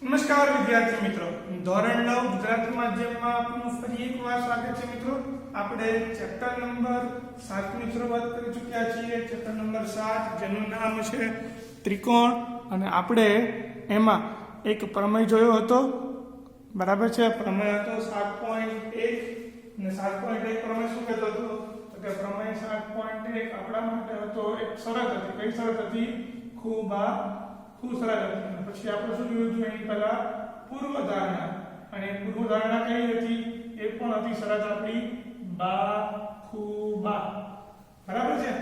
નમસ્કાર વિદ્યાર્થી મિત્રો, ધોરણ 9 ગુજરાતી માધ્યમમાં આપનું ફરી એકવાર સ્વાગત છે મિત્રો। આપણે ચેપ્ટર નંબર 7 ની શરૂઆત કરી ચૂક્યા છીએ। ચેપ્ટર નંબર 7 જેનું નામ છે ત્રિકોણ, અને આપણે એમાં એક પ્રમેય જોયો હતો, બરાબર છે। પ્રમેય હતો 7.1 અને 7.1 પ્રમેય શું કહેતો હતો? તો કે પ્રમેય 7.1 આપણા માટે હતો એક શરત હતી। કઈ શરત હતી? ખૂબ શરત હતી। પછી આપણે શું જોયું હતું? એની પહેલા પૂર્વધારણા, અને પૂર્વધારણા કઈ હતી? એ પણ હતી શરત આપણી બા ખૂબા, બરાબર છે।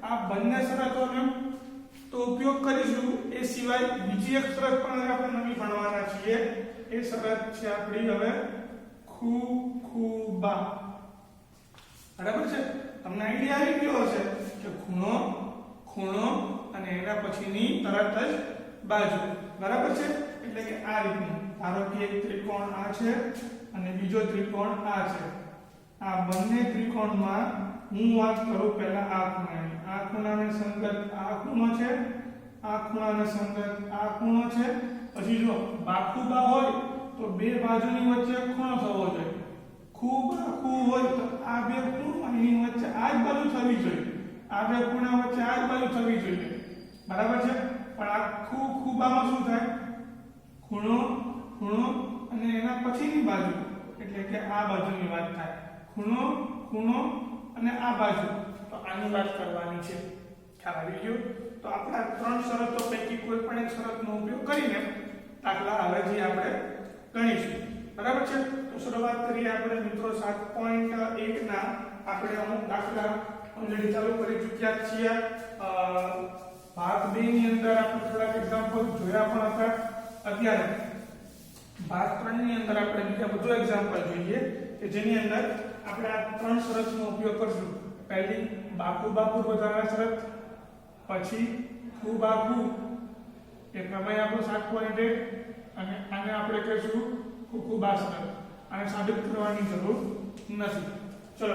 આ બંને શરતોનો તો ઉપયોગ કરીશું। એ સિવાય બીજી એક શરત પણ આપણે નવી ભણવાના છીએ। એ શરત છે આપણી હવે ખૂબા, બરાબર છે। તમને આઈડિયા આવી ગયો હશે કે ખૂણો અને એના પછીની તરત જ બાજુ, બરાબર છે। એટલે કે આ રીતનું, ધારો કે એક ત્રિકોણ આ છે અને બીજો ત્રિકોણ આ છે। આ બંને ત્રિકોણમાં હું વાત કરું પહેલા આ ખૂણાની, આ ખૂણાને સંગત આ ખૂણો છે, આ ખૂણાને સંગત આ ખૂણો છે। પછી જો બાખુબા હોય તો બે બાજુની વચ્ચે ખૂણો થવો જોઈએ। ખૂ હોય તો આ બે ખૂણાની વચ્ચે આ જ બાજુ થવી જોઈએ, આ બે ખૂણા વચ્ચે આ જ બાજુ થવી જોઈએ, બરાબર છે। પણ આ ખૂબામાં શું થાય? ખૂણો અને એના પછીની બાજુ, એટલે કે આ બાજુની વાત થાય। ખૂણો અને આ બાજુ, તો આની વાત કરવાની છે। ખ્યાલ આવી ગયો? તો આપણા ત્રણ શરતો પૈકી કોઈ પણ એક શરતનો ઉપયોગ કરીને દાખલા હવેથી આપણે ગણીશું, બરાબર છે। તો શરૂઆત કરીએ આપણે મિત્રો 7.1 ના। આપણે અમુક દાખલા ઓલરેડી ચાલુ કરી ચૂક્યા છીએ। ભાગ 2 ની અંદર આપણે થોડાક એક્ઝામ્પલ જોયા પણ હતા। અત્યારે ભાગ 3 ની અંદર આપણે બીજા બધો એક્ઝામ્પલ જોઈએ કે જેની અંદર આપણે આ ત્રણ શરતનો ઉપયોગ કરશું। પહેલી બાખુબા પૂર્વધારણા શરત, પછી ખૂબાખુ એ પ્રમેય આપણો 7.1, અને આને આપણે કહીશું ખૂબા શરત। આને સાબિત કરવાની જરૂર નથી। ચલો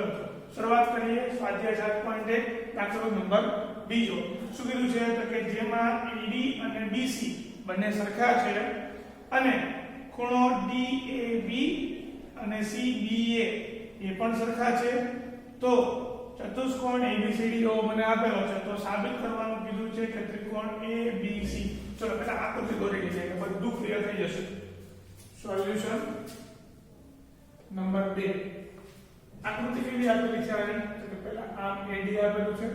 શરૂઆત કરીએ। સ્વાધ્યાય 7.1 દાખલો નંબર બીજો। શું કીધું છે? તો કે જેમાં AD અને BC બંને સરખા છે અને ખૂણો DAB અને CBA એ પણ સરખા છે, તો ચતુષ્કોણ ABCDO મને આપેલો છે, તો સાબિત કરવાનું કીધું છે કે ત્રિકોણ ABC। ચલો પહેલા આકૃતિ દોરી લઈએ કે બધું ક્લિયર થઈ જશે। Solution number 2। આકૃતિ કેવી આપેલી છે આની? તો પહેલા આમ AD આપેલું છે,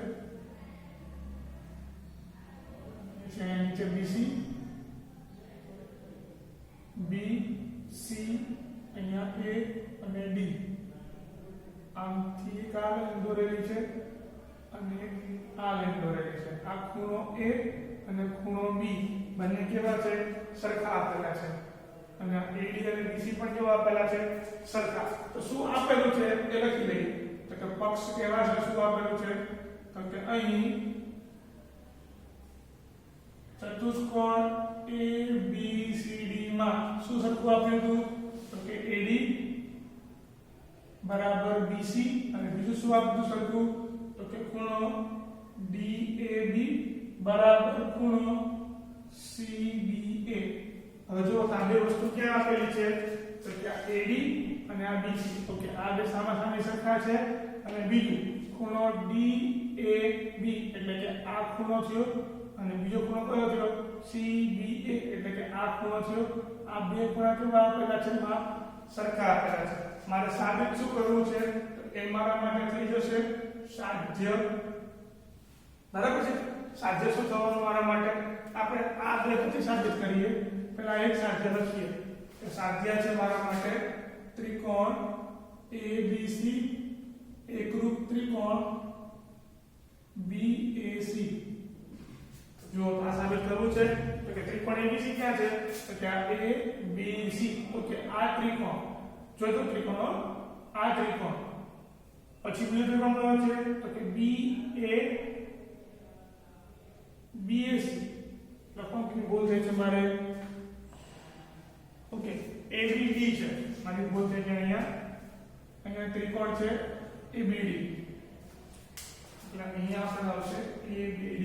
નીચે BC, અહીંયા A અને D, આમથી એક આ લાઈન દોરેલી છે અને આ લાઈન દોરેલી છે। આ ખૂણો A અને ખૂણો B બંને કેવા છે? સરખા આપેલા છે। અને AD અને BC પણ કેવા આપેલા છે? સરખા। તો શું આપેલું છે એ લખી લઈએ। તો કે પક્ષ કેવા છે? શું આપેલું છે? તો કે અહીં ચતુષ્કોણ ABCD માં શું સરખું આપ્યું હતું? તો કે AD બરાબર BC, અને બીજું શું આપ્યું સરખું? તો કે ખૂણો DAB બરાબર ખૂણો CBA। હવે જો આ બે વસ્તુ ક્યાં આપેલી છે? તો કે આ AD અને આ BC, તો કે આ બે સામાસામી સરખા છે। અને બીજું ખૂણો DAB એટલે કે આ ખૂણો થયો, અને બીજો ખૂણો કયો થયો? CBA એટલે કે આ ખૂણો થયો। આ બે ખૂણા કેવા આપેલા છે? સરખા આપેલા છે। મારે સાબિત શું કરવું છે? તો એ મારા માટે થઈ જશે સાધ્ય, બરાબર છે। સાધ્ય શું થવાનું મારા માટે? આપણે આ બે પછી સાબિત કરીએ। પહેલા એક સાધ્ય લખીએ કે સાધ્ય છે મારા માટે ત્રિકોણ ABC એકરૂપ ત્રિકોણ BAC। જો આ સાબિત કરવું છે તો કે ત્રિકોણ ABC ક્યાં છે? તો કે આ ABC, ઓકે। આ ત્રિકોણ, ચોથો ત્રિકોણ આ ત્રિકોણ, પછી બીજો ત્રિકોણ કયો છે? તો કે BAC। લખવાની ભૂલ થઈ છે મારે, ઓકે। ABD છે, મારી ભૂલ થઈ છે અહીંયા ત્રિકોણ છે ABD, એટલે અહીંયા આપણે આવશે ABD,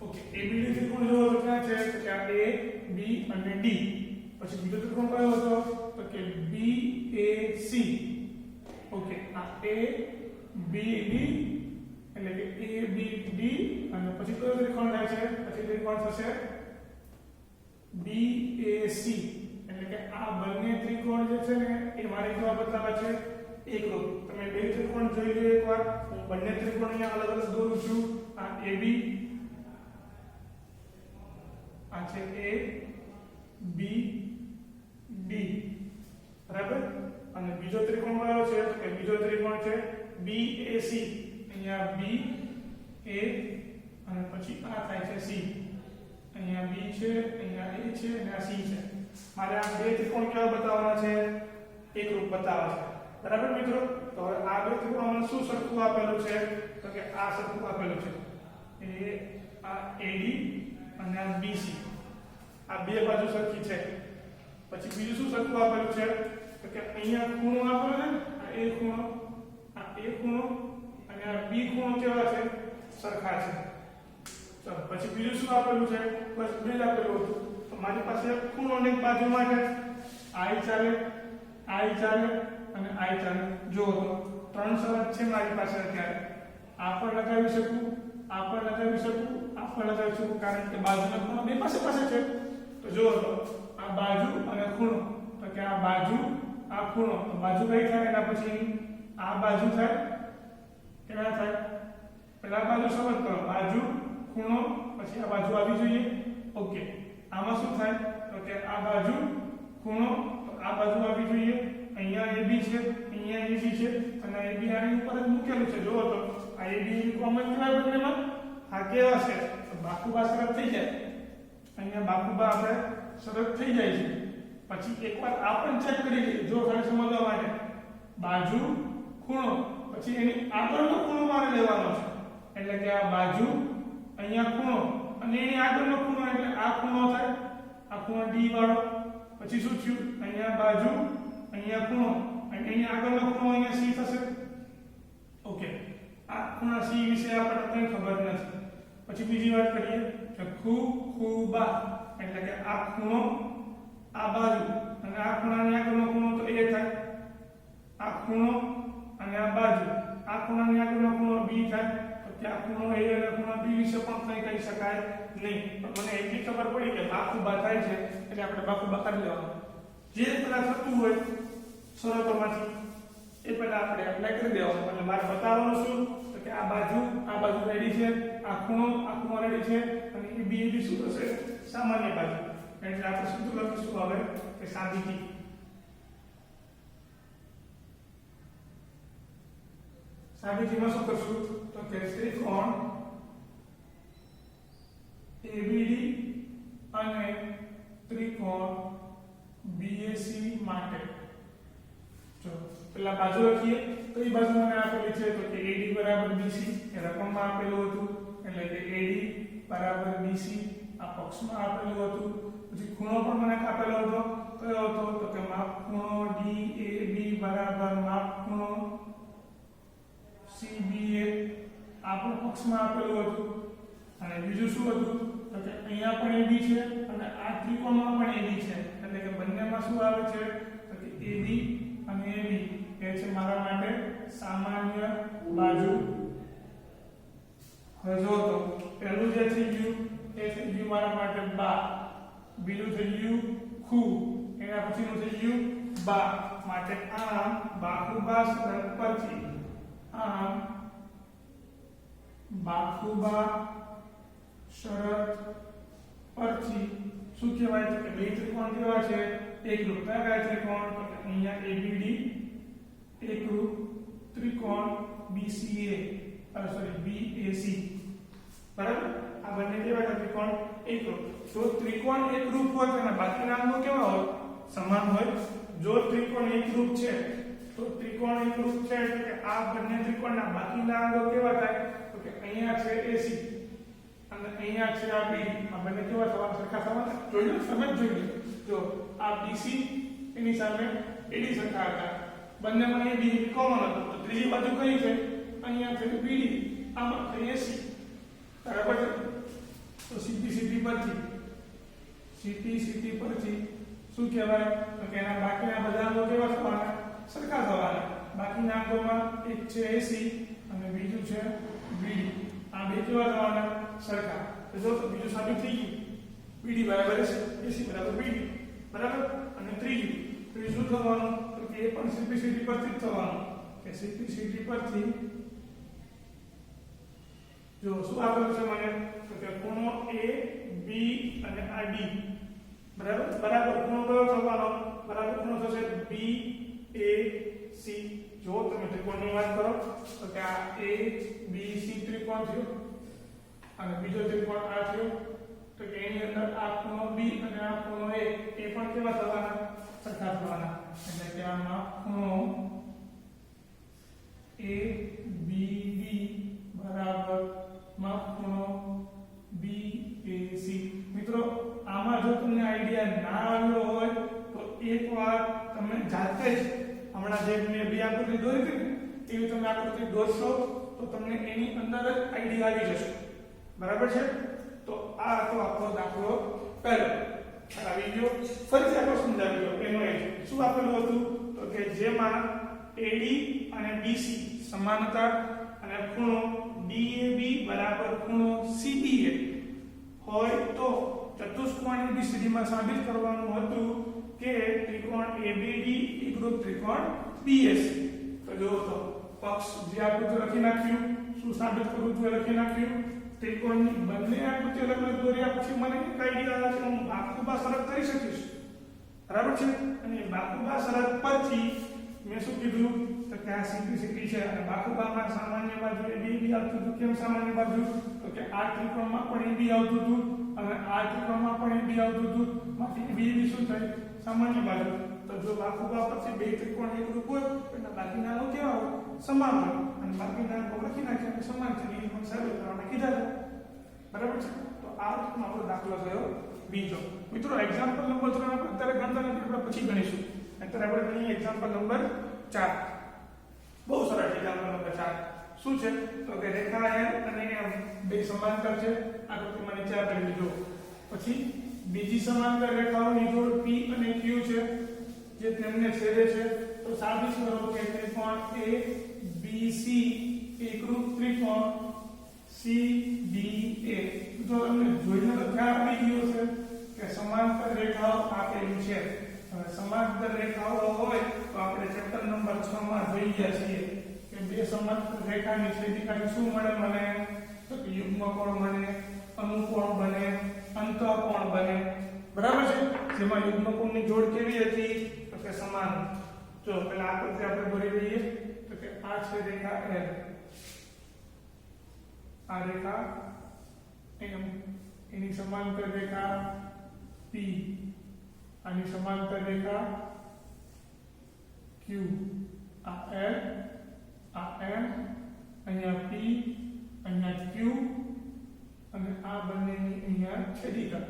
ઓકે। એબીડી ત્રિકોણ જોવો તો ક્યાં છે તો કે આ એ બી અને ડી. પછી બીજો ત્રિકોણ કયો હતો તો કે બી એ સી. ઓકે, આ એ બી ડી એટલે કે એ બી ડી અને પછી કયો ત્રિકોણ થાય છે પછી ત્રિકોણ થશે બી એ સી. એટલે કે આ બંને ત્રિકોણ જે છે ને એ મારે કેવા બતાવવા છે એકરૂપ. તમે બે ત્રિકોણ જોઈ લો એકવાર. હું બંને ત્રિકોણ અહીંયા અલગ અલગ દોરું છું. આ AB આ છે A B D બરાબર. અને બીજો ત્રિકોણ કયો છે તો કે બીજો ત્રિકોણ છે BAC. અહીંયા B A અને પછી આ થાય છે C. અહીંયા B છે, અહીંયા A છે અને આ C છે. મારે આ બે ત્રિકોણ કેવા બતાવવાના છે એકરૂપ બતાવવા છે બરાબર મિત્રો. તો હવે આ બે ત્રિકોણમાં શું સરખું આપેલું છે તો કે આ સરખું આપેલું છે એ આ AD અને આ BC. આ બે બાજુ સરખી છે. પછી બીજું શું સરખું આપેલું છે તો કે અહીંયા ખૂણો આપેલો છે આ A ખૂણો અને આ B ખૂણો કેવા છે સરખા છે. ચલો પછી બીજું શું આપેલું છે બસ બે જ આપેલું હતું. તો મારી પાસે ખૂણો ને એક બાજુ માટે I ચાલે અને I ચાલે. જો તો ત્રણ શરત છે મારી પાસે અત્યારે. આ પણ લગાવી શકું, આ પણ લગાવી શકું, આ પણ લગાવી શકું કારણ કે બાજુના ખૂણા બે પાસે છે. તો જો તો આ બાજુ અને ખૂણો તો કે આ બાજુ આ ખૂણો તો બાજુ કઈ થાય એના પછી આ બાજુ થાય. કેવા થાય પહેલા બાજુ સમજ કરો બાજુ ખૂણો પછી આ બાજુ આવી જોઈએ. ઓકે, આમાં શું થાય તો કે આ બાજુ ખૂણો તો આ બાજુ આવી જોઈએ. અહીંયા AB છે, અહીંયા AB છે અને AB આની ઉપર જ મૂકેલું છે. જો તો આ AB કોમન કહેવાય બંનેમાં. આ કેવા છે તો બાકુબા સરળ થઈ જાય. અહીંયા બાકુબા આપણે સરળ થઈ જાય છે. પછી એકવાર આ પણ ચેક કરી લઈએ જો ખાલી સમજવા માટે. બાજુ ખૂણો પછી એની આગળનો ખૂણો મારે લેવાનો છે. એટલે કે આ બાજુ અહીંયા ખૂણો અને એની આગળનો ખૂણો એટલે આ ખૂણો થાય. આ ખૂણો D વાળો. પછી શું થયું અહીંયા બાજુ અહીંયા ખૂણો અને એની આગળનો ખૂણો અહીંયા C થશે. ઓકે, આ ખૂણા C વિશે આપણને કંઈ ખબર નથી. પછી બીજી વાત કરીએ કે ખૂબા એટલે કે આ ખૂણો આ બાજુ અને આ ખૂણાની આગળનો ખૂણો તો A થાય. આ ખૂણો અને આ બાજુ આ ખૂણાની આગળનો ખૂણો B થાય. તો ત્યાં ખૂણો A અને ખૂણો B વિશે પણ કંઈ કહી શકાય નહીં. પણ મને એટલી ખબર પડી કે બાકુબા થાય છે એટલે આપણે બાકુબા કરી લેવાનું. જે પેલા થતું હોય શરતોમાંથી એ પહેલા આપણે એપ્લાય કરી દેવાનું. એટલે મારે બતાવવાનું શું તો કે આ બાજુ રેડી છે, આ ખૂણો રેડી છે અને એ B શું થશે સામાન્ય બાજુ. એટલે આપણે શું લખીશું હવે કે સાબિતી. સાબિતીમાં શું કરશું તો કે ત્રિકોણ ABD અને ત્રિકોણ BAC માટે જો પેલા બાજુ લખીએ તો એ બાજુ મને આપેલી છે તો કે AD બરાબર BC એ રકમમાં આપેલું હતું. એટલે કે AD બરાબર BC આ પક્ષમાં આપેલું હતું. પછી ખૂણો પણ મને આપેલો હતો. કયો હતો તો કે માપ ખૂણો DAB બરાબર માપ ખૂણો CBA આ પણ પક્ષમાં આપેલું હતું. અને બીજું શું હતું તો કે અહીંયા પણ AB છે અને આ ત્રિકોણમાં પણ AB છે. એટલે કે બંનેમાં શું આવે છે તો કે AB અને AB એ છે મારા માટે સામાન્ય બાજુ. હવે જો તો પહેલું જે થઈ ગયું એ થઈ ગયું મારા માટે બા. બીજું થઈ ગયું ખૂ. એના પછીનું થઈ ગયું બા. માટે આમ બાકુબા શરત પરથી આમ બાકુબા શરત પરથી શું કહેવાય તો કે બે ત્રિકોણ કેવા છે એકરૂપ. કયા ત્રિકોણ તો કે અહીંયા ABD એકરૂપ ત્રિકોણ BAC બરાબર. આ બંને કેવા ત્રિકોણ એકરૂપ. જો ત્રિકોણ એકરૂપ હોય તો બાકીના અંગો કેવા હોય સમાન હોય. જો ત્રિકોણ એકરૂપ છે તો ત્રિકોણ એકરૂપ છે એટલે કે આ બંને ત્રિકોણના બાકીના અંગો કેવા થાય તો કે અહીંયા છે AC અને અહીંયા છે આ BD. આ બંને કેવા થવા સરખા થવાના જોઈ લો સમજ. જો આ BC એની સામે AD સરખા હતા. બંનેમાં AD કોમન હતું. તો ત્રીજી બાજુ કઈ છે અહીંયા છે BD આમાં છે AC બરાબર છે. તો સીટી પરથી શું કહેવાય તો કે એના બાકીના બધા અંગો કેવા થવાના સરખા થવાના બાકીના અંગોમાં એક છે AC અને બીજું છે BD આ બે કેવા થવાના સરખા તો જો તો બીજું સાબિત થઈ ગયું BD બરાબર છે AC બરાબર BD બરાબર અને ત્રીજું શું થવાનું તો કે એ પણ સીટી પરથી જ થવાનું કે સીટી પરથી જો શું આપેલું છે મને તો કે ખૂણો A B અને આ D બરાબર ખૂણો કયો થવાનો બરાબર ખૂણો થશે BAC જો તમે ત્રિકોણની વાત કરો તો કે આ ABC ત્રિકોણ થયો અને બીજો ત્રિકોણ આ થયો તો કે એની અંદર આ ખૂણો B અને આ ખૂણો A એ પણ કેવા થવાના સરખા થવાના એટલે કે આમાં ખૂણો ABB બરાબર માં ખૂણો BAC મિત્રો આમાં જો તમને આઈડિયા ના આવ્યો હોય તો એકવાર તમે જાતે જ હમણાં જે મેં બે આકૃતિ દોરી હતી એવી તમે આકૃતિ દોરશો તો તમને એની અંદર જ આઈડિયા આવી જશે બરાબર છે તો આ હતો આપણો દાખલો પહેલો આવી ગયો ફરીથી આપણે સમજાવી દો એનો એ શું આપેલું હતું તો કે જેમાં AD અને BC સમાનતા અને ખૂણો DAB બરાબર ખૂણો CBA હોય તો ચતુષ્કોણ ABCD માં સાબિત કરવાનું હતું કે ત્રિકોણ ABD એકરૂપ ત્રિકોણ BAC તો જો તો પક્ષ જે આકૃતિ લખી નાખ્યું શું સાબિત કરવું જોઈએ લખી નાખ્યું ત્રિકોણની બંને આકૃતિ અલગ અલગ દોર્યા પછી મને એક આઈડિયા આવે છે હું બાકુબા શરત કરી શકીશ બરાબર છે અને બાકુબા શરત પરથી મેં શું કીધું તો કે આ સિમ્પ્લિસિટી છે અને બાકુબામાં સામાન્ય બાજુ AB આવતું હતું કેમ સામાન્ય બાજુ તો કે આ ત્રિકોણમાં પણ AB આવતું હતું અને આ ત્રિકોણમાં પણ AB આવતું હતું માંથી AB શું થાય સામાન્ય બાજુ તો જો બાકુબા પરથી બે ત્રિકોણ એકરૂપ હોય તો બાકીના અંગો કેવા હોય સમાન હોય અને બાકીના અંગો લખી નાખ્યા કે સમાન છે એ પણ સાબિત કરવાના કીધા છે બરાબર છે તો આ રીતનો આપણો દાખલો થયો બીજો મિત્રો એક્ઝામ્પલ નંબર 3 આપણે અત્યારે ગણતા નથી આપણે પછી ગણીશું અત્યારે આપણે ગણીએ એક્ઝામ્પલ નંબર 4 બહુ સરળ એક્ઝામ્પલ નંબર 4 શું છે તો કે રેખા L અને M બે સમાંતર છે આકૃતિમાં નીચે આપેલી જો પછી બીજી સમાંતર રેખાઓની જોડ P અને Q છે જે તેમને છેદે છે તો સાબિત કરો કે ત્રિકોણ ABC એકરૂપ ત્રિકોણ CDA તો તમને જોઈને તો ખ્યાલ આવી ગયો છે કે સમાંતર રેખાઓ આપેલી છે હવે સમાંતર રેખાઓ હોય તો આપણે ચેપ્ટર નંબર 6 માં જોઈ ગયા છીએ કે બે સમાંતર રેખાની છેદિકાથી શું મળે મને તો કે યુગ્મકોણ બને અનુકોણ બને અંતઃકોણ બને બરાબર છે જેમાં યુગ્મકોણની જોડ કેવી હતી તો કે સમાન જો પહેલા આકૃતિ આપણે દોરી લઈએ તો કે આ છે રેખા L આ રેખા M એની સમાંતર રેખા P આની સમાંતર રેખા Q આ L આ M અહીંયા P અહીંયા Q અને આ બંનેની અહીંયા છેદિકા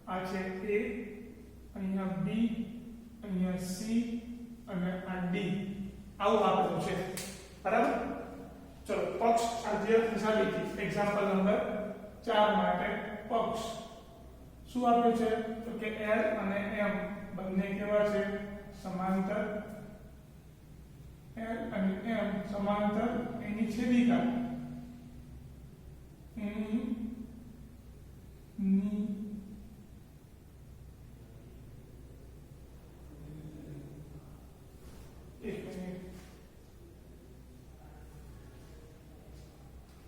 આ છે A અહીંયા B અહીંયા C અને આ D આવું આપેલું છે બરાબર ચલો પક્ષ સાધ્ય સાબિતી એક્ઝામ્પલ નંબર 4 માટે પક્ષ શું આપ્યું છે તો કે L અને M બંને કેવા છે સમાંતર L અને M સમાંતર એની છેદિકા એની ની એક મિનિટ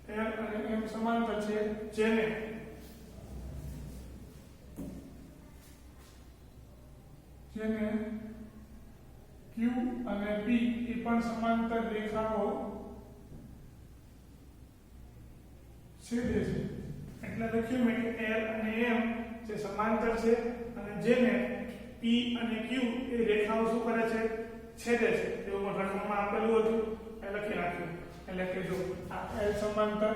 L અને M સમાંતર છે જેને Q અને P એ પણ સમાંતર રેખાઓ છેદે છે એટલે લખ્યું મેં કે L અને M જે સમાંતર છે અને જેને P અને Q એ રેખાઓ શું કરે છે છેદે છે એવું લખવામાં આપેલું હતું એ લખી નાખ્યું એટલે કે જો આ L સમાંતર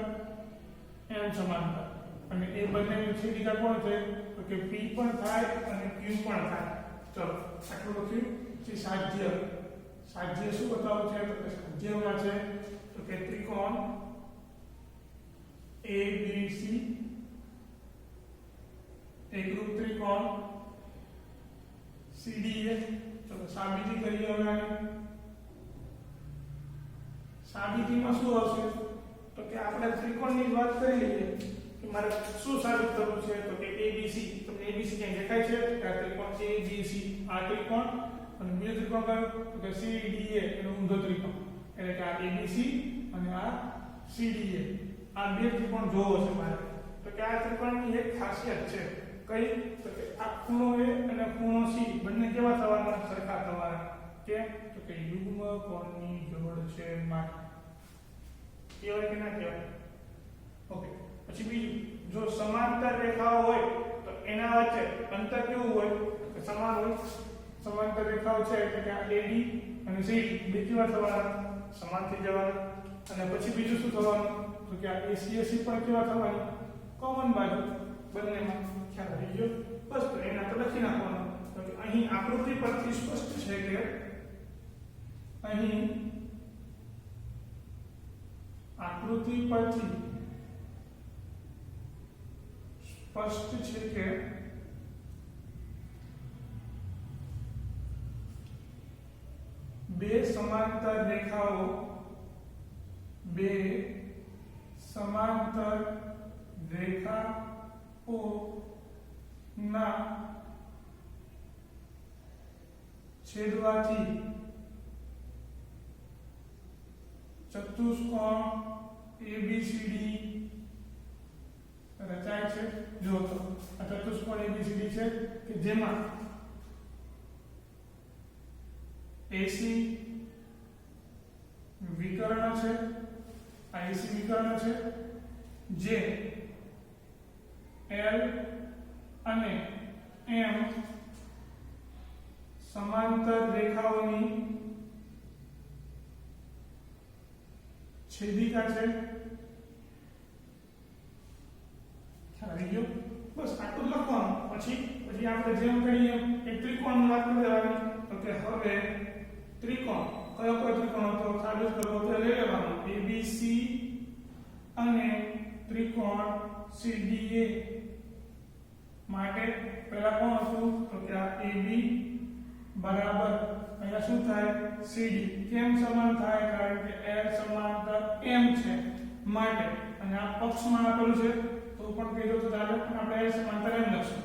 M સમાંતર અને એ બંનેની છેદિકા કોણ છે તો કે P પણ થાય અને Q પણ થાય ચલો આટલું લખ્યું જે સાધ્ય શું બતાવું છે તો કે સાધ્યમાં છે તો કે ત્રિકોણ ABC એકરૂપ ત્રિકોણ CDA. ચલો સાબિતી કરીએ હવે આની. સાબિતીમાં શું આવશે તો કે આપણે ત્રિકોણની જ વાત કરી લઈએ કે મારે શું સાબિત કરવું છે તો કે ABC. તમને ABC ક્યાં દેખાય છે કે આ ત્રિકોણ ABC આ ત્રિકોણ અને બીજો ત્રિકોણ કયો તો કે CDA એનો ઊંધો ત્રિકોણ એટલે કે આ ABC અને આ CDA આ બે ત્રિકોણ જોવો છે મારે તો કે આ ત્રિકોણની એક ખાસિયત છે કઈ તો કે આ ખૂણો A અને ખૂણો C બંને કેવા થવાના સરખા થવાના કેમ તો કે યુગ્મ કોણની જોડ છે માટે કેવાય કે ના કહેવાય ઓકે પછી બીજું જો સમાંતર રેખાઓ હોય તો એના વચ્ચે અંતર કેવું હોય તો સમાન હોય સમાંતર રેખાઓ છે એટલે કે આ AD અને CD બે કેવા થવાના સમાન થઈ જવાના અને પછી બીજું શું થવાનું તો કે આ AC પણ કેવા થવાની કોમન બાજુ બંનેમાં ખ્યાલ આવી ગયો બસ તો એને આપણે લખી નાખવાનું તો કે અહીં આકૃતિ પરથી સ્પષ્ટ છે કે અહીં આકૃતિ પરથી સ્પષ્ટ છે કે બે સમાંતર રેખાઓ ના છેદવાથી ચતુષ્કોણ ABCD રચાય છે જો તો આ ચતુષ્કોણ ABCD છે કે જેમાં AC વિકર્ણ છે આ AC વિકર્ણ છે જે L અને M સમાંતર રેખાઓની છેદિકા છે આવી ગયો બસ આટલું લખવાનું પછી આપણે જેમ કરીએ એક ત્રિકોણ વાત કરી દેવાની તો કે હવે ત્રિકોણ કયો ત્રિકોણ હતો સાબિત કરવો તો લઈ લેવાનો ABC અને ત્રિકોણ CDA માટે પહેલા કોણ હતું તો કે આ AB બરાબર અહીંયા શું થાય CD કેમ સમાન થાય કારણ કે L સમાંતર M છે માટે અને આ પક્ષમાં આપેલું છે તો પણ કહી દો તો ચાલે પણ આપણે L સમાંતર M લખશું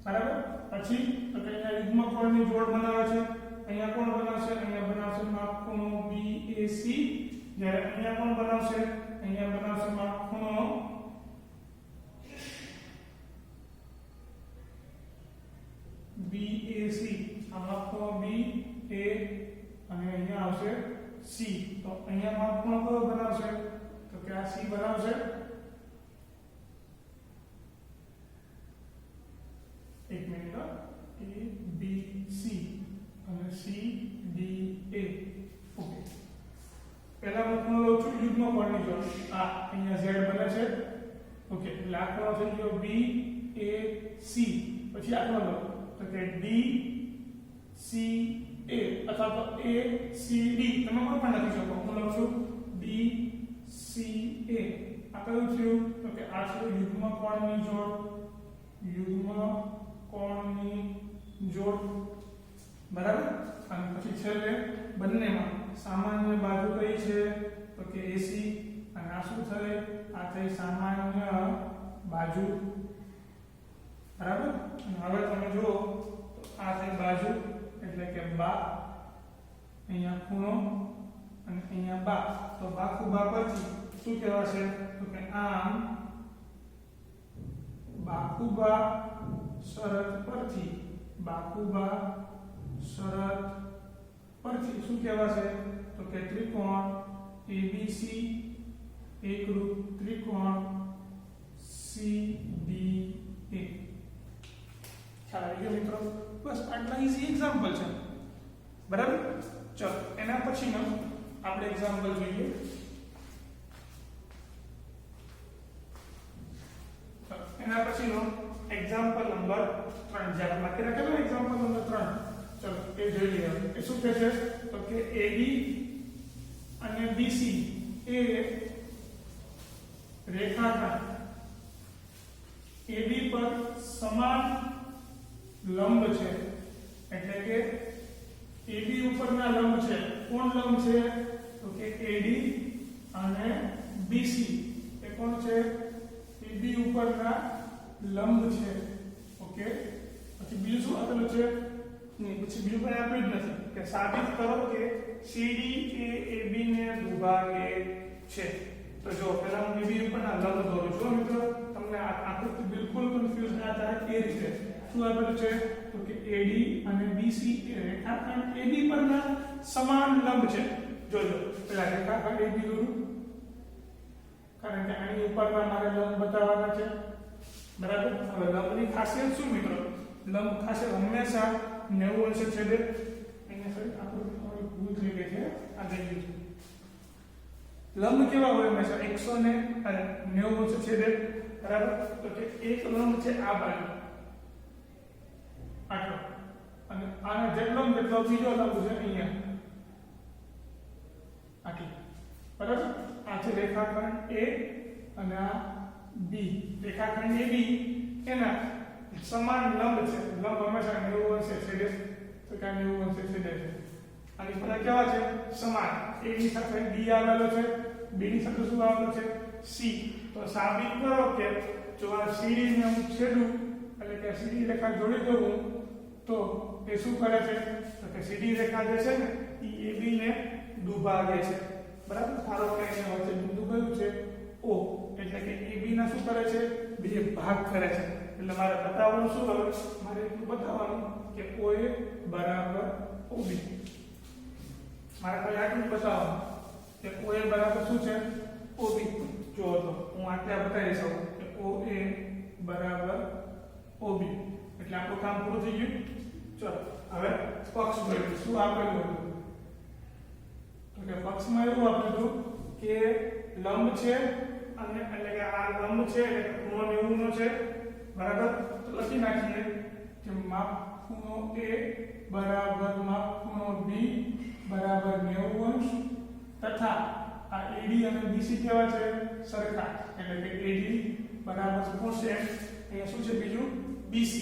બરાબર પછી તો કે અહીંયા યુગ્મ કોણની જોડ બનાવે છે અહીંયા કોણ બનાવશે અહીંયા બનાવશે માપ ખૂણો BAC જ્યારે અહીંયા કોણ બનાવશે અહીંયા બનાવશે માપ ખૂણો BAC આ માપ ખૂણો BA અને અહીંયા આવશે C તો અહીંયા માપ ખૂણો કયો બનાવશે તો કે આ C બનાવશે એક મિનિટ ABC અને CDA ઓકે પહેલા હું ખૂણો લઉં છું યુગ્મ કોણની જોડ આ અહીંયા Z બને છે ઓકે એટલે આ ખૂણો થઈ ગયો BAC પછી આ ખૂણો લો તો કે DCA અથવા તો ACD તમે કોઈ પણ લખી શકો હું લખું છું DCA આ કયું થયું તો કે આ છે યુગ્મ કોણની જોડ બરાબર અને પછી છેલ્લે બંનેમાં સામાન્ય બાજુ કઈ છે તો કે AC અને આ શું થાય આ થઈ સામાન્ય બાજુ બરાબર અને હવે તમે જુઓ તો આ થઈ બાજુ એટલે કે બા અહીંયા ખૂણો અને અહીંયા બા તો બાકુબા પરથી શું કહેવાશે તો કે આમ બાકુબા શરત પરથી શું કહેવાશે તો કે ત્રિકોણ ABC એકરૂપ ત્રિકોણ CDA ખ્યાલ આવી ગયો મિત્રો બસ આટલા ઈઝી એક્ઝામ્પલ છે બરાબર ચલો એના પછીનો આપણે એક્ઝામ્પલ જોઈએ એના પછીનો એક્ઝામ્પલ નંબર 3 જે આપણે બાકી રાખેલો એક્ઝામ્પલ નંબર 3 ચલો એ જોઈ લઈએ એ શું કહે છે તો કે AB અને BC એ રેખાખંડ AB પર સમાન લંબ છે એટલે કે AB ઉપરના લંબ છે. કોણ લંબ છે? તો કે AD અને BC એ કોણ છે? AB ઉપરના લંબ છે. ઓકે, પછી બીજું શું આપેલું છે? નહીં, પછી બીજું કંઈ આપ્યું જ નથી કે સાબિત કરો કે CD એ AB ને દુભાગે છે. તો જો પહેલા હું AB ઉપરના લંબ દોરું છું મિત્રો, તમને આ આકૃતિ બિલકુલ કન્ફ્યુઝ ના થાય એ રીતે. શું આપેલું છે? તો કે AD અને BC એ રેખાખંડ AB પરના સમાન લંબ છે. જોજો પહેલા રેખાખંડ AB દોરું, કારણ કે આની ઉપરના મારે લંબ બતાવવાના છે. બરાબર. હવે લંબની ખાસિયત શું મિત્રો? લંબ ખાસિયત હંમેશા 90 અંશે છેદે. અહીંયા સર આકૃતિ થોડી ભૂલ થઈ ગઈ છે, આ થઈ ગયું છે. લંબ કેવા હોય? હંમેશા 190 અંશે છેદે. બરાબર. તો કે એક લંબ છે આ બાજુ આટલો, અને આના જેટલો બીજો લંબ છે અહીંયા આટલી. બરાબર. આ છે રેખાખંડ A અને આ B. રેખાખંડ AB એના સમાન લંબ છે. લંબ હંમેશા 90 અંશે છેદે. તો કે 90 અંશે છેદે છે. આની બધા કેવા છે? સમાન. A ની સાથે B આવેલો છે, B ની સાથે શું આવેલો છે? C. તો સાબિત કરો કે જો આ CD ને હું છેડું એટલે કે CD રેખા જોડી દઉં તો એ શું કરે છે? તો કે CD રેખા જે છે ને એ AB ને દુભાગે છે. બરાબર. ધારો કે અહીંયા વચ્ચે બિંદુ કયું છે? O. એટલે કે AB ના શું કરે છે? બે ભાગ કરે છે. એટલે મારે બતાવવાનું શું હવે? મારે એટલું બતાવવાનું કે OA બરાબર OB. મારે ખાલી આટલું બતાવવાનું કે OA બરાબર શું છે? OB. જો તો હું આટલા બતાવી શકું કે OA બરાબર OB. એટલે આપણું કામ પૂરું થઈ ગયું. ચલો હવે પક્ષ જોઈશું. શું આપેલું હતું? તો કે પક્ષમાં એવું આપેલું હતું કે લંબ છે અને એટલે કે આ લંબ છે એટલે કે ખૂણો 90 નો છે. બરાબર. તો લખી નાખીએ કે માપ ખૂણો A બરાબર માપ ખૂણો B બરાબર 90 અંશ તથા આ AD અને BC કેવા છે? સરખા. એટલે કે AD બરાબર શું છે? અહીંયા શું છે બીજું? BC.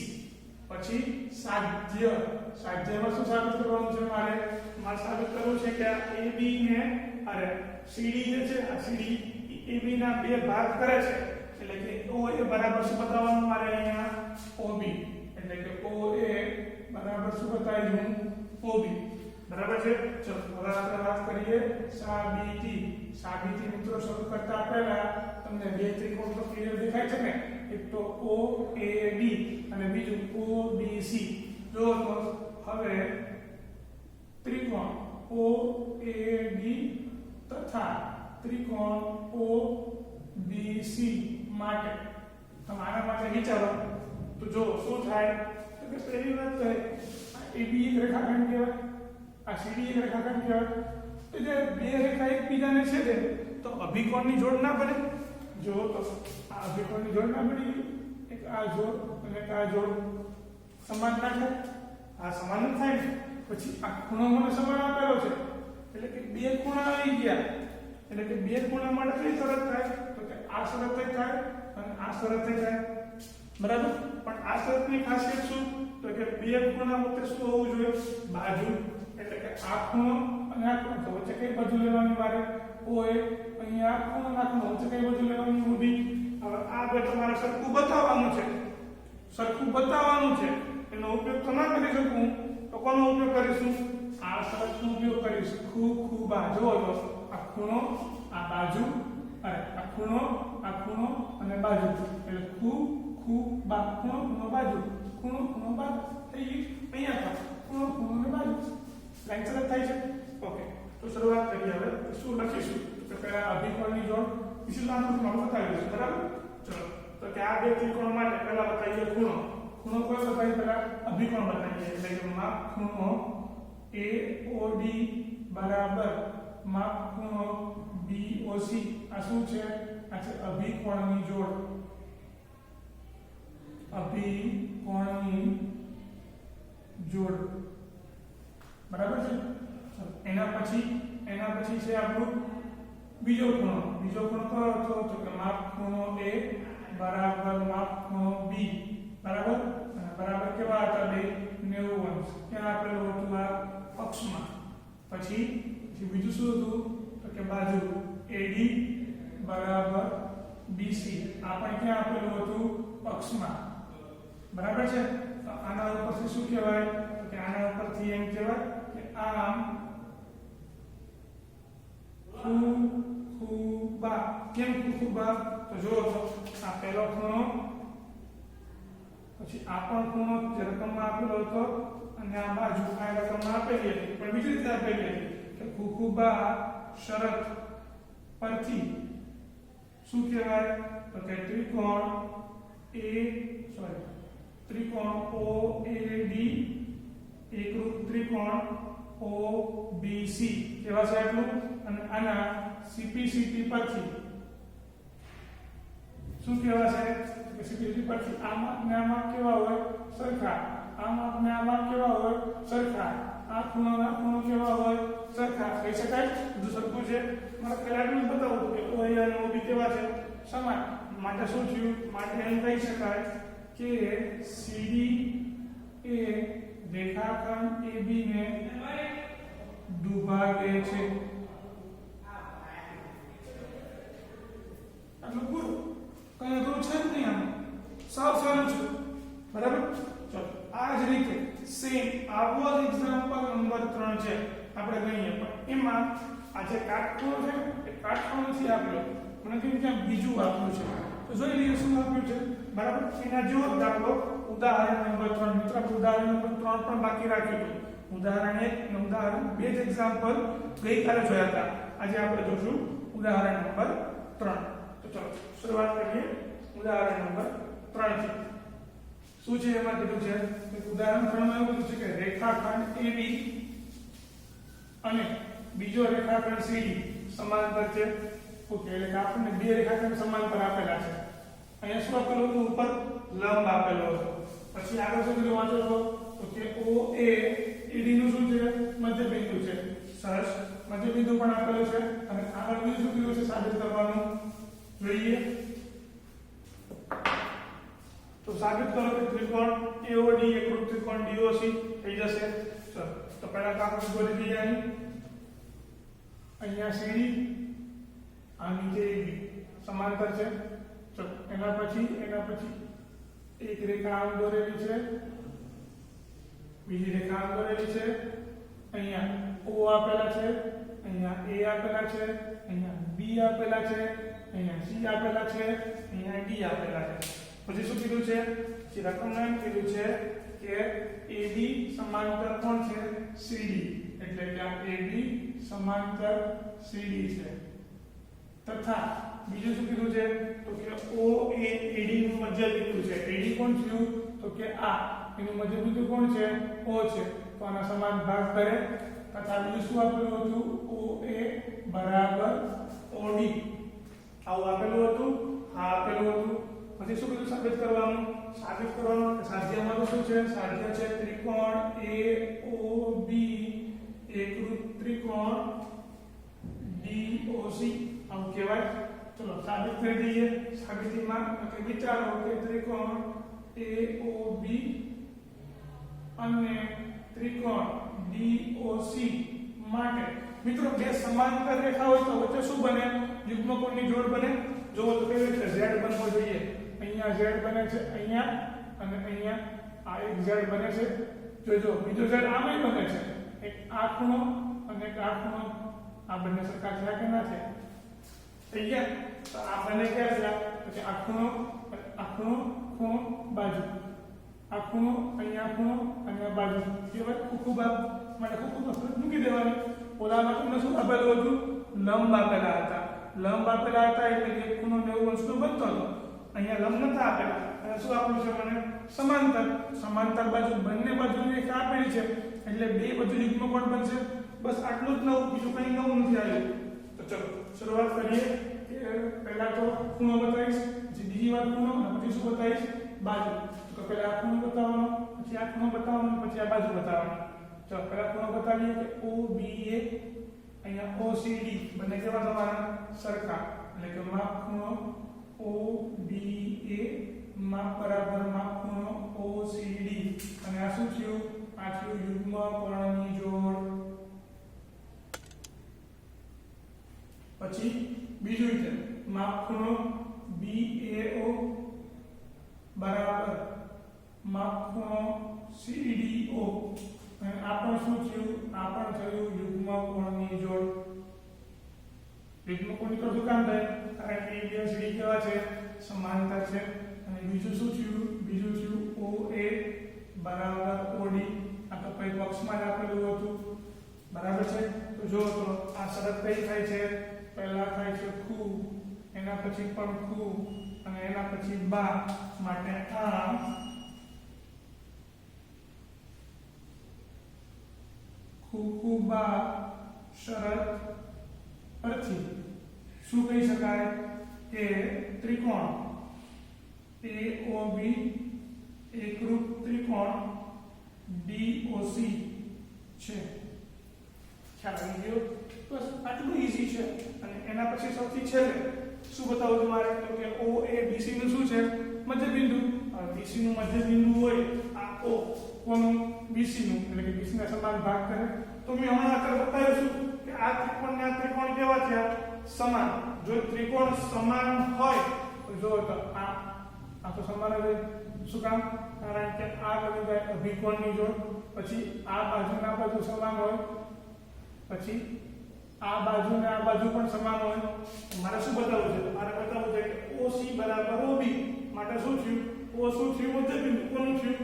પછી સાધ્યમાં શું સાબિત કરવાનું છે? મારે સાબિત કરવું છે કે આ AB ને અરે CD જે છે આ CD AB ના બે ભાગ કરે છે. એટલે કે OA બરાબર શું બતાવવાનું મારે અહીંયા? OB. એટલે કે OA બરાબર શું બતાવ્યું? OB. બરાબર છે. ચલો હવે આપણે વાત કરીએ સાબિતી. મિત્રો શરૂ કરતા પહેલા તમને બે ત્રિકોણ તો ક્લિયર દેખાય છે ને? એક તો OAB અને બીજું OBC. જો તો હવે ત્રિકોણ OAB તથા ત્રિકોણ OBC માટે તમારા માટે વિચારો તો જો શું થાય? તો કે પહેલી વાત તો AB એક રેખાખંડ કહેવાય, આ CD એક રેખાખંડ કહેવાય. તો જે બે રેખા એકબીજાને છેદે તો અભિકોણની જોડ ના બને. જો તો આ અભિકોણની જોડ ના બની, એક આ જોડ અને એક આ જોડ સમાન ના થાય. આ સમાન જ થાય ને. પછી આ ખૂણો મને સમાન આપેલો છે એટલે કે બે ખૂણા આવી ગયા. એટલે કે બે ખૂણા માટે કઈ શરત થાય? તો કે આ શરત થાય અને આ શરત થાય. બરાબર. પણ આ શરતની ખાસિયત શું? તો કે બે ખૂણા વચ્ચે શું હોવું જોઈએ? બાજુ. એટલે કે આ ખૂણો અને આ ખૂણો તો વચ્ચે કઈ બાજુ લેવાની મારે? OA. અહીંયા આ ખૂણો અને આ ખૂણો વચ્ચે કઈ બાજુ લેવાની? OB. હવે આ બે તમારે સરખું બતાવવાનું છે. એનો ઉપયોગ તો ના કરી શકું તો કોનો ઉપયોગ કરીશું? આ શરતનો ઉપયોગ કરીશું. ખૂબ આ જો તો આ ખૂણો આ બાજુ અરે આ ખૂણો અને બાજુ એટલે ખૂણો બાજુ થઈ ગઈ. અહીંયા પણ ખૂણો અને બાજુ લાઈન શરત થાય છે. ઓકે, તો શરૂઆત કરીએ. હવે શું લખીશું? તો પહેલા અભિકોણની જોડ વિશે નાનું બતાવી દઈશું. બરાબર. ચલો તો કે આ બે ત્રિકોણ માટે પહેલા બતાવીએ ખૂણો કોઈ બતાવીએ? પહેલા અભિકોણ બતાવીએ. એટલે કે માપ ખૂણો AOD બરાબર માપ ખૂણો BOC. આ શું છે? આ છે અભિકોણની જોડ. બરાબર છે. એના પછી છે આપણું બીજો ખૂણો કયો હતો? તો કે માપ ખૂણો A બરાબર માપ ખૂણો B બરાબર બરાબર કેવા હતા બે 90 અંશ ક્યાં આપેલું હતું આ અક્ષમાં પછી બીજું શું હતું તો કે બાજુ AD બરાબર BC આ પણ ક્યાં આપેલું હતું અક્ષમાં બરાબર છે તો આના ઉપરથી શું કહેવાય તો કે આના ઉપરથી એમ કહેવાય કે આમ ખૂબા કેમ ખૂબા તો જો તો આ પહેલો ખૂણો પછી આ પણ ખૂણો જે રકમમાં આપેલો હતો અને આ બાજુ આ રકમમાં આપેલી હતી પણ બીજી રીતે આપેલી હતી કે ખૂબા શરત પરથી શું કહેવાય તો કે ત્રિકોણ OAD એકરૂપ ત્રિકોણ OBC કેવા છે આટલું અને આના CPCT પરથી શું કહેવા છે કે CPCT પરથી આમાં કેવા હોય સરખા આમાં કેવા હોય સરખા આ ખૂણો કેવા હોય સરખા કહી શકાય બધું સરખું છે મારે પહેલા એટલું બતાવું કે OA અને OB કેવા છે સમાન માટે શું થયું માટે એમ કહી શકાય કે CD એ રેખાખંડ AB ને દુભાગે છે આટલું પૂરું કઈ અઘરું છે જ નહીં આમ સાવ સરળ છે બરાબર ચલો આ જ રીતે સેમ આવો જ એક્ઝામ્પલ નંબર 3 છે આપણે ગણીએ પણ એમાં આ જે કાટખૂણો છે એ કાટખૂણો નથી આપ્યો મને કેમ કે બીજું આપ્યું છે તો જોઈ લઈએ શું આપ્યું છે બરાબર એના જેવો દાખલો ઉદાહરણ નંબર 3 મિત્રો ઉદાહરણ નંબર 3 પણ બાકી રાખ્યું હતું ઉદાહરણ 1 અને ઉદાહરણ 2 જ એક્ઝામ્પલ ગઈકાલે જોયા હતા આજે આપણે જોશું ઉદાહરણ નંબર 3 તો ચલો શરૂઆત કરીએ ઉદાહરણ નંબર 3 થી શું છે એમાં કીધું છે કે ઉદાહરણ 3 માં એવું કીધું છે કે રેખાખંડ AB અને બીજો રેખાખંડ CD સમાંતર છે ઓકે એટલે કે આપણને બે રેખાખંડ સમાંતર આપેલા છે અહીંયા શું આપેલું હતું ઉપર લંબ આપેલો હતો પછી આગળ શું કીધું વાંચો છો તો કે OA AD નું શું છે મધ્યબિંદુ છે સરસ મધ્યબિંદુ પણ આપેલું છે અને આગળ બીજું શું કીધું છે સાબિત કરવાનું જોઈએ તો સાબિત કરો કે ત્રિકોણ AOD એકરૂપ ત્રિકોણ DOC થઈ જશે ચલો તો પહેલા કાગળ દોરી દઈએ અહીંયા CD આ નીચે AB સમાંતર છે ચલો એના પછી એક રેખા આમ દોરેલી છે બીજી રેખા આમ દોરેલી છે અહીંયા O આપેલા છે અહીંયા A આપેલા છે અહીંયા B આપેલા છે અહીંયા C આપેલા છે અહીંયા D આપેલા છે પછી શું કીધું છે જે રકમનું એમ કીધું છે કે AB સમાંતર કોણ છે CD એટલે કે આ AB સમાંતર CD છે તથા બીજું શું કીધું છે તો કે OA AD નું મધ્યબિંદુ છે AD કોણ થયું તો કે આ એનું મધ્યબિંદુ કોણ છે O છે તો આના સમાન ભાગ કરે તથા બીજું શું આપેલું હતું OA બરાબર OD આવું આપેલું હતું આ આપેલું હતું પછી શું કીધું સાબિત કરવાનું સાધ્યમાં શું છે સાધ્ય છે ત્રિકોણ AOB એકરૂપ ત્રિકોણ DOC આવું કહેવાય ચલો સાબિત કરી દઈએ સાબિતીમાં કે વિચારો કે ત્રિકોણ AOB અને ત્રિકોણ DOC માટે મિત્રો બે સમાંતર રેખા હોય તો વચ્ચે શું બને યુગ્મકોણની જોડ બને જો તો કેવી રીતે z બનવો જોઈએ અહીંયા z બને છે અહીંયા અને અહીંયા આ એક z બને છે જોજો બીજો z આમે બને છે એક આ ખૂણો અને એક આ ખૂણો આ બંને સરખા છે કે ના છે થઈ ગયા તો આ બંને ક્યાં છે તો કે આ ખૂણો બાજુ આ ખૂણો અહીંયા ખૂણો અને આ બાજુ કેવાય ખૂબ માટે ખૂબ મૂકી દેવાની ઓલામાં તમને શું આપેલું હતું લંબ આપેલા હતા એટલે કે ખૂણો 90 અંશનો બનતો હતો અહીંયા લંબ નતા આપેલા અને શું આપ્યું છે મને સમાંતર બાજુ બંને બાજુની રેખા આપેલી છે એટલે બે બાજુ યુગ્મકોણ બનશે બસ આટલું જ નવું બીજું કંઈ નવું નથી આવ્યું તો ચલો શરૂઆત કરીએ કે પહેલા તો ખૂણો બતાવીશ પછી બીજી વાર ખૂણો અને પછી શું બતાવીશ બાજુ તો પહેલા આ ખૂણો બતાવવાનો પછી આ ખૂણો બતાવવાનો પછી આ બાજુ બતાવવાનો ચલો પહેલા ખૂણો બતાવીએ કે OBA અહીંયા OCD બંને કેવા થવાના સરખા એટલે કે માપ ખૂણો OBA માપ બરાબર માપ ખૂણો OCD અને આ શું થયું આ થયું યુગ્મ કોણની જોડ પછી બીજું છે માપ ખૂણો BAO બરાબર માપ ખૂણો CDO અને આ પણ શું થયું આ પણ થયું યુગ્મ કોણની જોડ યુગ્મ કોણની જોડ શું કામ થાય કારણ કે AB અને CD કેવા છે સમાનતા છે અને બીજું શું થયું બીજું થયું OA બરાબર OD આ તો કઈ બોક્સમાં જ આપેલું હતું બરાબર છે તો જો તો આ શરત કઈ થાય છે પહેલા થાય છે ખૂ એના પછી પણ ખૂ અને એના પછી બા માટે આ ખૂ બા શરત પરથી શું કહી શકાય કે ત્રિકોણ AOB એકરૂપ ત્રિકોણ DOC છે ખ્યાલ આવી ગયો બસ આટલું ઈઝી છે અને એના પછી સૌથી છેલ્લે શું બતાવું છું મારે તો કે OABC નું શું છે મધ્યબિંદુ BC નું મધ્યબિંદુ હોય આ O કોનું BC નું એટલે કે BC ના સમાન ભાગ કરે તો મેં હમણાં આગળ બતાવ્યું છું કે આ ત્રિકોણ ને આ ત્રિકોણ કેવા છે સમાન જો ત્રિકોણ સમાન હોય તો જો તો આ તો સમાન જ શું કામ કારણ કે આ બની જાય અભિકોણની જોડ પછી આ બાજુ ને આ બાજુ સમાન હોય પછી આ બાજુ ને આ બાજુ પણ સમાન હોય મારે શું બતાવવું છે મારે બતાવવું છે કે OC બરાબર OB માટે શું થયું O શું થયું મધ્યબિંદુ કોનું થયું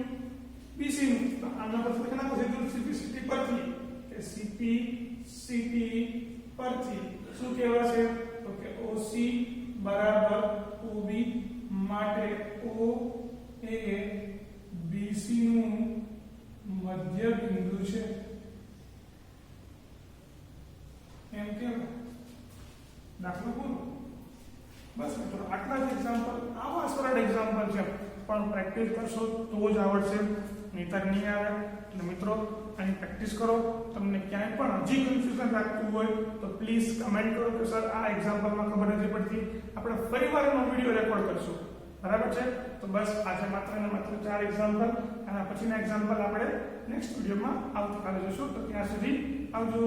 BC નું તો આના પર લખી નાખો સીધું CP પરથી કે CP પરથી શું કહેવાય છે તો કે OC બરાબર OB માટે O એ BC નું મધ્યબિંદુ છે એમ કેમ દાખલો પૂરો બસ મિત્રો આટલા જ એક્ઝામ્પલ આવા સરળ એક્ઝામ્પલ છે પણ પ્રેક્ટિસ કરશો તો જ આવડશે નહીતર નહીં આવે એટલે મિત્રો આની પ્રેક્ટિસ કરો તમને ક્યાંય પણ હજી કન્ફ્યુઝન લાગતું હોય તો પ્લીઝ કમેન્ટ કરો કે સર આ એક્ઝામ્પલમાં ખબર નથી પડતી આપણે ફરીવાર એનો વિડીયો રેકોર્ડ કરશું બરાબર છે તો બસ આજે માત્ર ને માત્ર 4 એક્ઝામ્પલ અને પછીના એક્ઝામ્પલ આપણે નેક્સ્ટ વિડીયોમાં આવતીકાલે જોઈશું તો ત્યાં સુધી આવજો